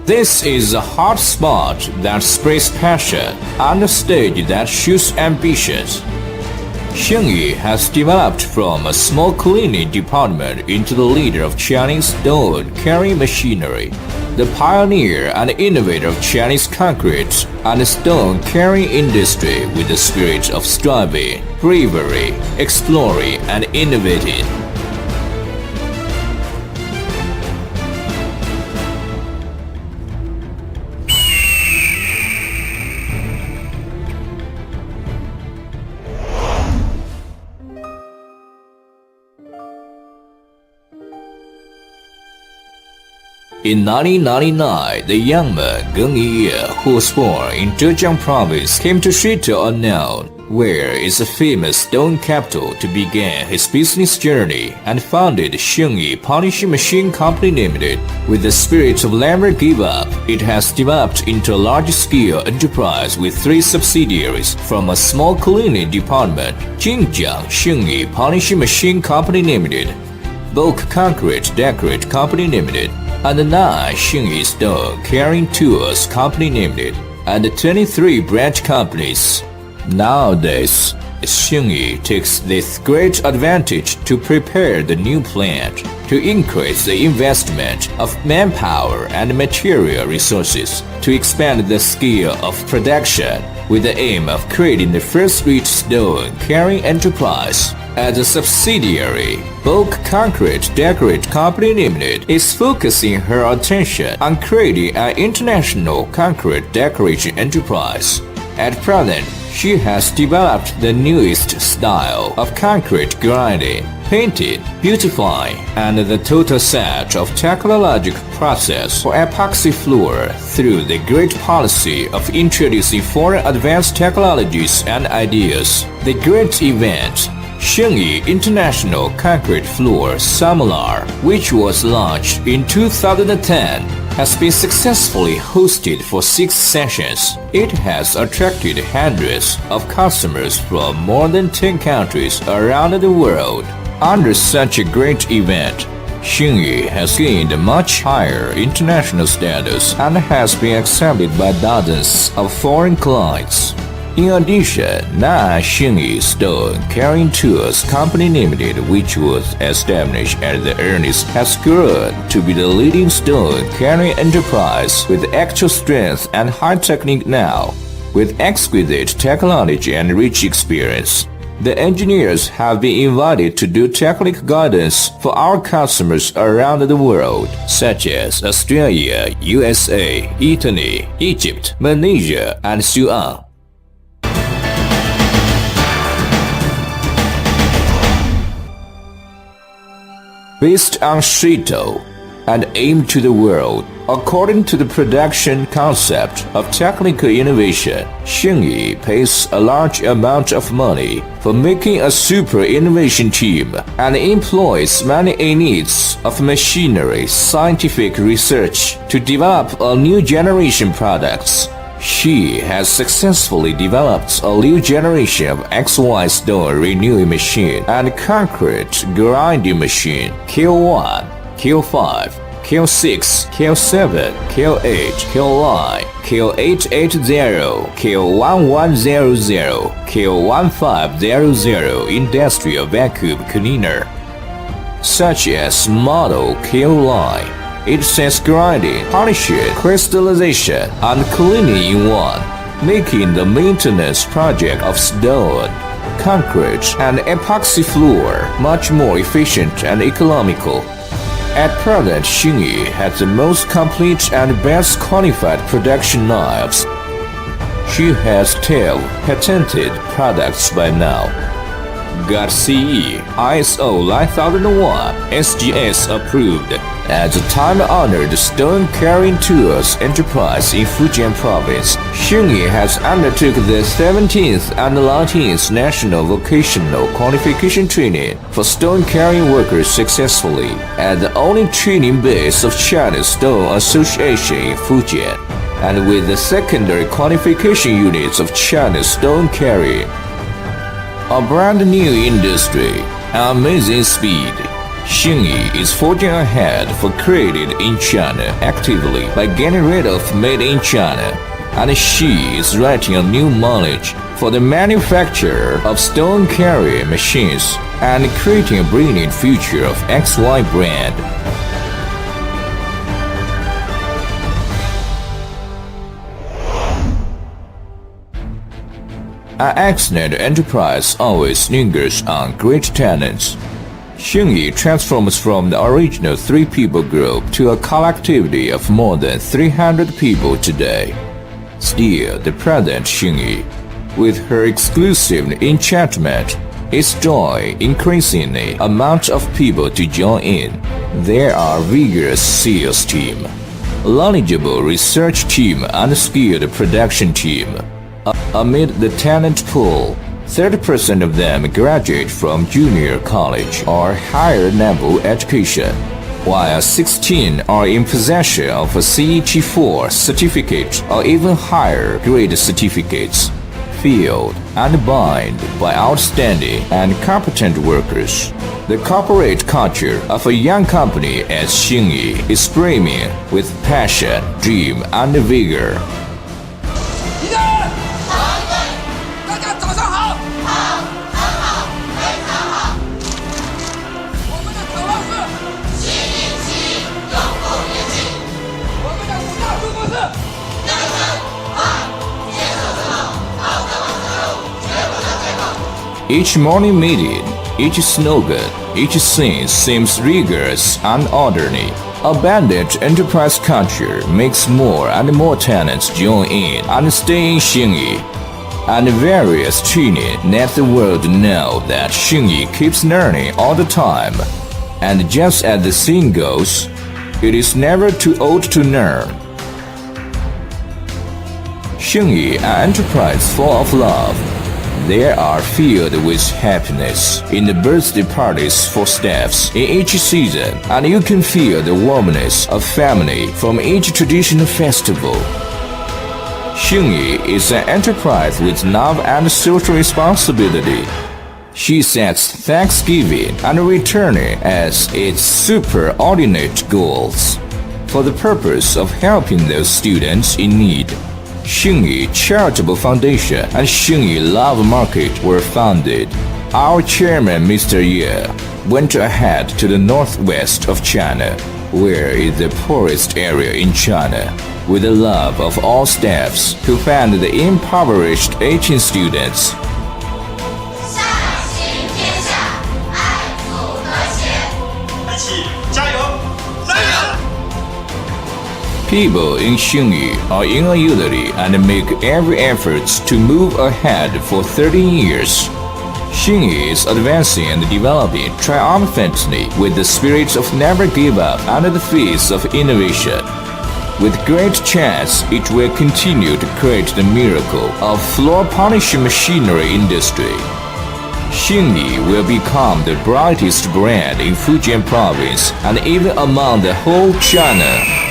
This is a hot spot that sprays passion and a stage that shoots ambitions. Xingyi has developed from a small cleaning department into the leader of Chinese stone carrying machinery, the pioneer and innovator of Chinese concrete and stone carrying industry with the spirit of striving, bravery, exploring, and innovating. In 1999, the young man Xingyi, who was born in Zhejiang province, came to Shito unknown, where is a famous stone capital, to begin his business journey and founded Xingyi Polishing Machine Company Limited. With the spirit of never give up, it has developed into a large-scale enterprise with 3 subsidiaries from a small cleaning department, Xinjiang Xingyi Polishing Machine Company Limited, Bulk Concrete Decorate Company Limited, and the 9 Xingyi Stone Carrying Tools Company Limited, and 23 branch companies. Nowadays, Xingyi takes this great advantage to prepare the new plant, to increase the investment of manpower and material resources, to expand the scale of production with the aim of creating the first rich stone carrying enterprise. As a subsidiary, Bulk Concrete Decorate Company Limited is focusing her attention on creating an international concrete decoration enterprise. At present, she has developed the newest style of concrete grinding, painting, beautifying, and the total set of technological process for epoxy floor through the great policy of introducing foreign advanced technologies and ideas. The great event, Xingyi International Concrete Floor Seminar, which was launched in 2010, has been successfully hosted for 6 sessions. It has attracted hundreds of customers from more than 10 countries around the world. Under such a great event, Xingyi has gained a much higher international status and has been accepted by dozens of foreign clients. In addition, 9 Xingyi Stone Carrying Tools Company Limited, which was established at the earliest, has grown to be the leading stone carrying enterprise with actual strength and high technique now. With exquisite technology and rich experience, the engineers have been invited to do technical guidance for our customers around the world, such as Australia, USA, Italy, Egypt, Malaysia, and so on. Based on Shito and aim to the world, according to the production concept of technical innovation, Xingyi pays a large amount of money for making a super innovation team and employs many elites of machinery scientific research to develop a new generation products. She has successfully developed a new generation of XY stone renewing machine and concrete grinding machine Q1, Q5, Q6, Q7, Q8, Q9, Q880, Q1100, Q1500 industrial vacuum cleaner, such as model Q9. It says grinding, polishing, crystallization, and cleaning in one, making the maintenance project of stone, concrete, and epoxy floor much more efficient and economical. At present, Xingyi has the most complete and best qualified production lines. She has 12 patented products by now. Got CE, ISO 9001, SGS approved as a time-honored stone-carrying tools enterprise in Fujian province. Xingyi has undertook the 17th and 19th National Vocational Qualification Training for stone-carrying workers successfully at the only training base of China Stone Association in Fujian, and with the secondary qualification units of China Stone Carrying. A brand new industry, amazing speed. Xingyi is forging ahead for created in China actively by getting rid of made in China, and she is writing a new knowledge for the manufacture of stone carrying machines and creating a brilliant future of XY brand. An excellent enterprise always lingers on great talents. Xingyi transforms from the original 3-people group to a collectivity of more than 300 people today. Still, the present Xingyi, with her exclusive enchantment, is joy increasing the amount of people to join in. There are vigorous sales team, knowledgeable research team and skilled production team. Amid the talent pool, 30% of them graduate from junior college or higher level education, while 16 are in possession of a CET4 certificate or even higher grade certificates, filled and bound by outstanding and competent workers. The corporate culture of a young company as Xingyi is brimming with passion, dream, and vigor. 'Each morning meeting, each slogan, each scene seems rigorous and orderly. Abundant enterprise culture makes more and more talents join in and stay in Xingyi. And various training let the world know that Xingyi keeps learning all the time. And just as the saying goes, it is never too old to learn. Xingyi, an enterprise full of love. They are filled with happiness in the birthday parties for staffs in each season, and you can feel the warmness of family from each traditional festival. Xingyi is an enterprise with love and social responsibility. She sets Thanksgiving and returning as its superordinate goals for the purpose of helping those students in need. Xingyi Charitable Foundation and Xingyi Love Market were founded. Our chairman, Mr. Ye, went ahead to the northwest of China, where is the poorest area in China, with the love of all staffs to fund the impoverished Asian students. People in Xingyi are in a unity and make every effort to move ahead for 13 years. Xingyi is advancing and developing triumphantly with the spirit of never give up under the face of innovation. With great chance, it will continue to create the miracle of floor polishing machinery industry. Xingyi will become the brightest brand in Fujian province and even among the whole China.